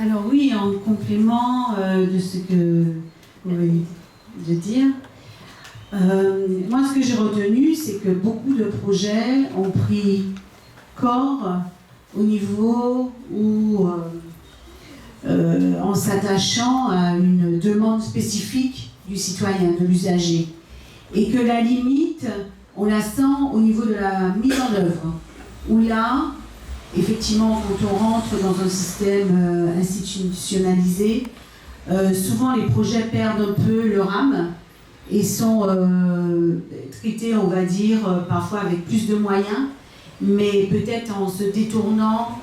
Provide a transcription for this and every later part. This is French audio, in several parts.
Alors oui, en complément de ce que vous venez de dire, moi ce que j'ai retenu, c'est que beaucoup de projets ont pris corps au niveau où, en s'attachant à une demande spécifique du citoyen, de l'usager, et que la limite, on la sent au niveau de la mise en œuvre, où là, effectivement, quand on rentre dans un système institutionnalisé, souvent les projets perdent un peu leur âme et sont traités, on va dire, parfois avec plus de moyens, mais peut-être en se détournant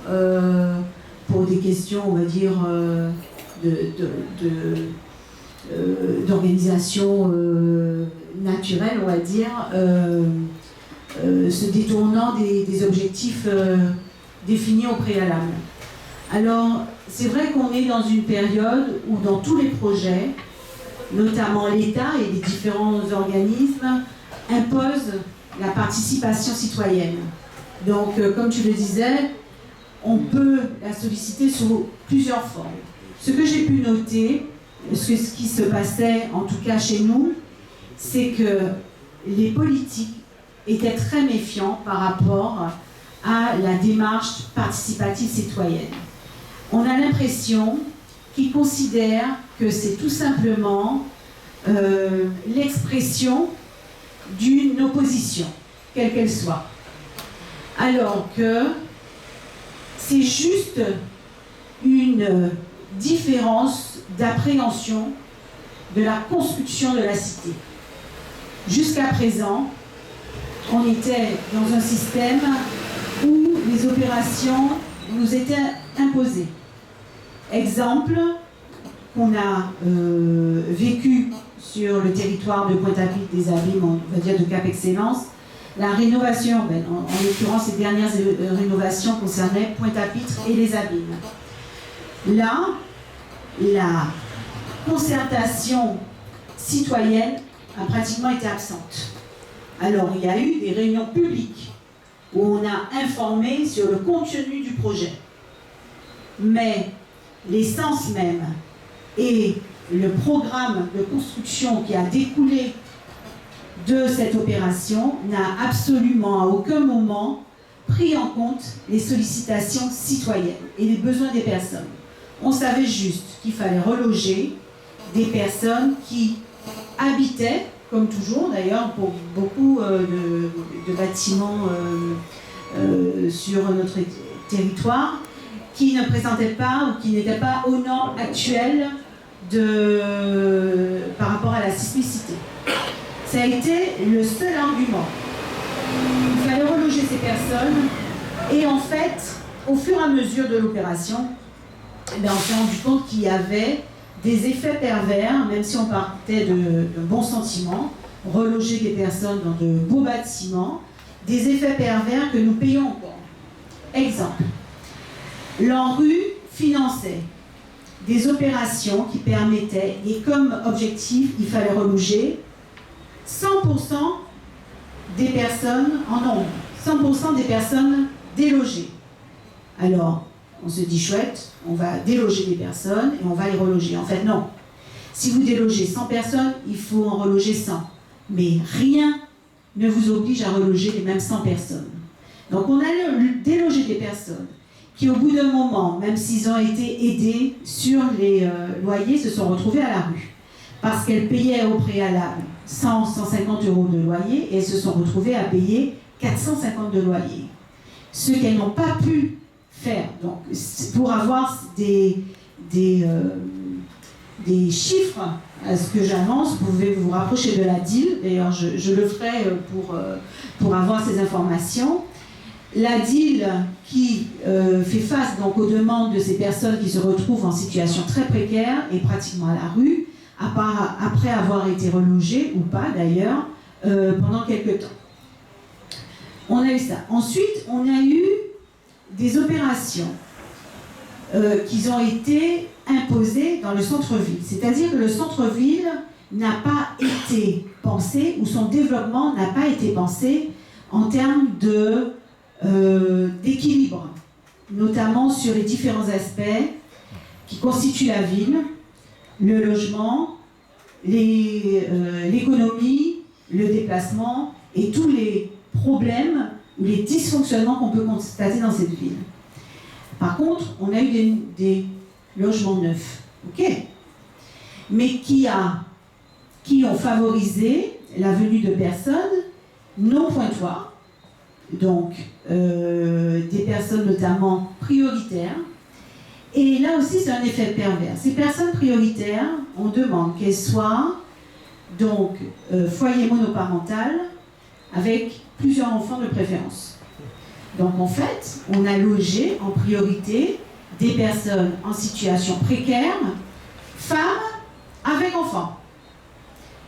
pour des questions, on va dire, d'organisation naturelle, on va dire, se détournant des objectifs définis au préalable. Alors, c'est vrai qu'on est dans une période où dans tous les projets, notamment l'État et les différents organismes, imposent la participation citoyenne. Donc, comme tu le disais, on peut la solliciter sous plusieurs formes. Ce que j'ai pu noter, ce qui se passait, en tout cas chez nous, c'est que les politiques étaient très méfiants par rapport à la démarche participative citoyenne. On a l'impression qu'ils considèrent que c'est tout simplement l'expression d'une opposition, quelle qu'elle soit. Alors que c'est juste une différence d'appréhension de la construction de la cité. Jusqu'à présent, on était dans un système où les opérations nous étaient imposées. Exemple qu'on a vécu sur le territoire de Pointe-à-Pitre, des Abîmes, on va dire de Cap Excellence, la rénovation urbaine. En l'occurrence, ces dernières rénovations concernaient Pointe-à-Pitre et les Abîmes. Là, la concertation citoyenne a pratiquement été absente. Alors, il y a eu des réunions publiques où on a informé sur le contenu du projet. Mais l'essence même et le programme de construction qui a découlé de cette opération n'a absolument à aucun moment pris en compte les sollicitations citoyennes et les besoins des personnes. On savait juste qu'il fallait reloger des personnes qui habitaient, comme toujours d'ailleurs pour beaucoup de bâtiments sur notre territoire, qui ne présentaient pas ou qui n'étaient pas aux normes actuelles par rapport à la sismicité. Ça a été le seul argument. Il fallait reloger ces personnes et en fait, au fur et à mesure de l'opération, on s'est rendu compte qu'il y avait des effets pervers, même si on partait de bons sentiments, reloger des personnes dans de beaux bâtiments, des effets pervers que nous payons encore. Exemple, l'ANRU finançait des opérations qui permettaient, et comme objectif, il fallait reloger 100% des personnes en nombre, 100% des personnes délogées. Alors, on se dit chouette, on va déloger des personnes et on va les reloger. En fait, non. Si vous délogez 100 personnes, il faut en reloger 100. Mais rien ne vous oblige à reloger les mêmes 100 personnes. Donc, on a délogé des personnes qui, au bout d'un moment, même s'ils ont été aidés sur les loyers, se sont retrouvés à la rue. Parce qu'elles payaient au préalable 100, 150 euros de loyer et elles se sont retrouvées à payer 450 de loyer. Ce qu'elles n'ont pas pu faire. Donc, pour avoir des chiffres à ce que j'annonce, vous pouvez vous rapprocher de la DIL. D'ailleurs, je le ferai pour avoir ces informations. La DIL qui fait face donc aux demandes de ces personnes qui se retrouvent en situation très précaire et pratiquement à la rue, après avoir été relogées ou pas d'ailleurs, pendant quelques temps. On a eu ça. Ensuite, on a eu des opérations qui ont été imposées dans le centre-ville. C'est-à-dire que le centre-ville n'a pas été pensé, ou son développement n'a pas été pensé en termes d'équilibre, notamment sur les différents aspects qui constituent la ville, le logement, l'économie, le déplacement et tous les problèmes ou les dysfonctionnements qu'on peut constater dans cette ville. Par contre, on a eu des logements neufs, ok, mais qui ont favorisé la venue de personnes non pointoires, donc des personnes notamment prioritaires. Et là aussi, c'est un effet pervers. Ces personnes prioritaires, on demande qu'elles soient donc foyer monoparental avec plusieurs enfants de préférence. Donc en fait, on a logé en priorité des personnes en situation précaire, femmes avec enfants.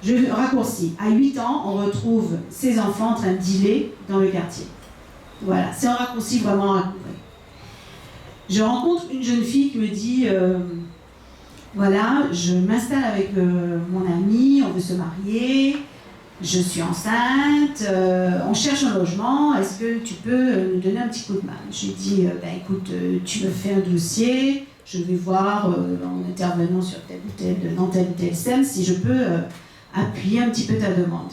Je raccourcis. À 8 ans, on retrouve ces enfants en train de dealer dans le quartier. Voilà, c'est un raccourci vraiment à couvrir. Je rencontre une jeune fille qui me dit voilà, je m'installe avec mon ami, on veut se marier, je suis enceinte, on cherche un logement, est-ce que tu peux nous donner un petit coup de main? Je lui dis écoute, tu me fais un dossier, je vais voir en intervenant sur dans tel ou tel SEM si je peux appuyer un petit peu ta demande.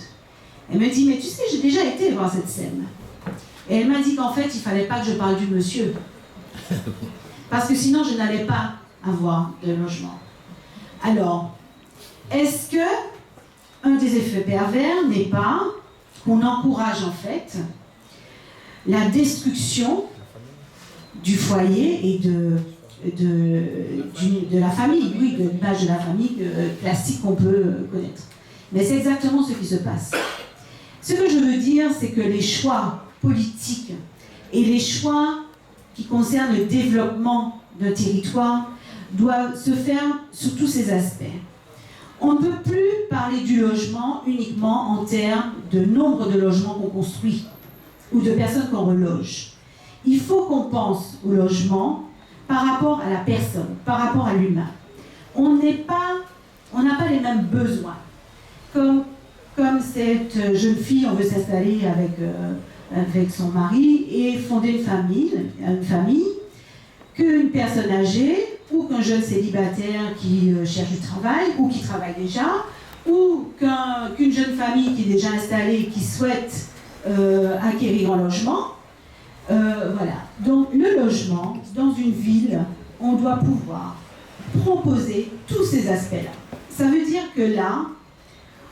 Elle me dit mais tu sais, j'ai déjà été voir cette SEM. Et elle m'a dit qu'en fait, il ne fallait pas que je parle du monsieur. Parce que sinon, je n'allais pas avoir de logement. Alors, est-ce que un des effets pervers n'est pas qu'on encourage en fait la destruction du foyer et de la famille, oui, de l'image de la famille classique qu'on peut connaître. Mais c'est exactement ce qui se passe. Ce que je veux dire, c'est que les choix politiques et les choix qui concernent le développement d'un territoire doivent se faire sur tous ces aspects. On ne peut plus parler du logement uniquement en termes de nombre de logements qu'on construit ou de personnes qu'on reloge. Il faut qu'on pense au logement par rapport à la personne, par rapport à l'humain. On n'a pas les mêmes besoins. Comme cette jeune fille, on veut s'installer avec son mari et fonder une famille, qu'une personne âgée ou qu'un jeune célibataire qui cherche du travail ou qui travaille déjà, ou qu'une jeune famille qui est déjà installée et qui souhaite acquérir un logement. Voilà. Donc le logement, dans une ville, on doit pouvoir proposer tous ces aspects-là. Ça veut dire que là,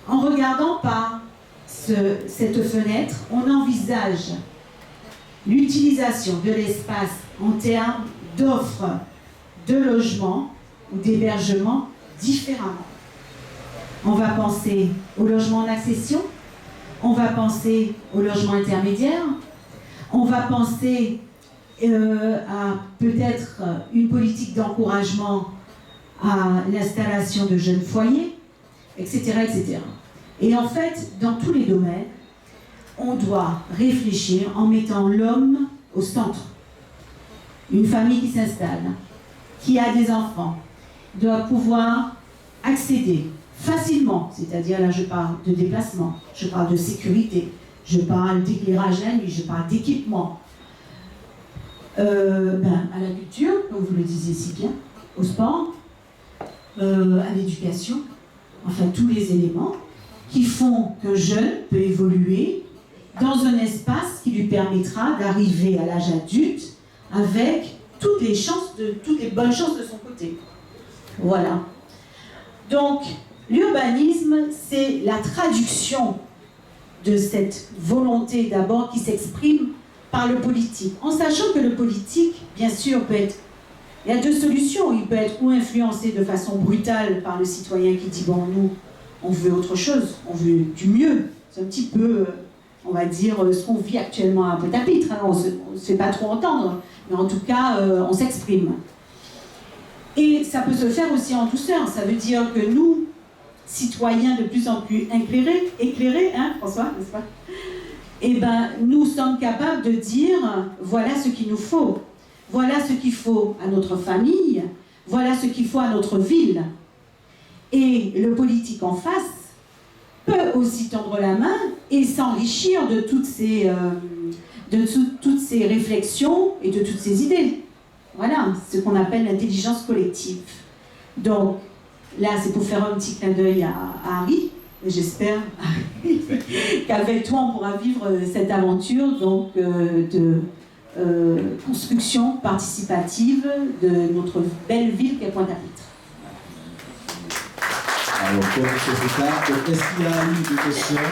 en regardant par cette fenêtre, on envisage l'utilisation de l'espace en termes d'offres de logement ou d'hébergement différemment. On va penser au logement en accession, on va penser au logement intermédiaire, on va penser à peut-être une politique d'encouragement à l'installation de jeunes foyers, etc., etc. Et en fait, dans tous les domaines, on doit réfléchir en mettant l'homme au centre. Une famille qui s'installe, qui a des enfants, doit pouvoir accéder facilement, c'est-à-dire là je parle de déplacement, je parle de sécurité, je parle d'éclairage la nuit, je parle d'équipement, à la culture, comme vous le disiez si bien, au sport, à l'éducation, enfin tous les éléments qui font qu'un jeune peut évoluer dans un espace qui lui permettra d'arriver à l'âge adulte avec toutes les bonnes chances de son côté. Voilà. Donc, l'urbanisme, c'est la traduction de cette volonté d'abord qui s'exprime par le politique. En sachant que le politique, bien sûr, peut être... Il y a deux solutions. Il peut être ou influencé de façon brutale par le citoyen qui dit « bon, nous, on veut autre chose, on veut du mieux ». C'est un petit peu, on va dire, ce qu'on vit actuellement à Pointe-à-Pitre. Hein. On ne se fait pas trop entendre, mais en tout cas, on s'exprime. Et ça peut se faire aussi en douceur. Ça veut dire que nous, citoyens de plus en plus éclairés, hein, François, n'est-ce pas? Eh bien, nous sommes capables de dire, voilà ce qu'il nous faut. Voilà ce qu'il faut à notre famille, voilà ce qu'il faut à notre ville. Et le politique en face peut aussi tendre la main et s'enrichir de toutes ces réflexions et de toutes ces idées. Voilà, ce qu'on appelle l'intelligence collective. Donc, là, c'est pour faire un petit clin d'œil à Harry, et j'espère qu'avec toi, on pourra vivre cette aventure donc, de construction participative de notre belle ville qu'est Pointe-à-Pitre. Alors, est-ce qu'il y a eu des questions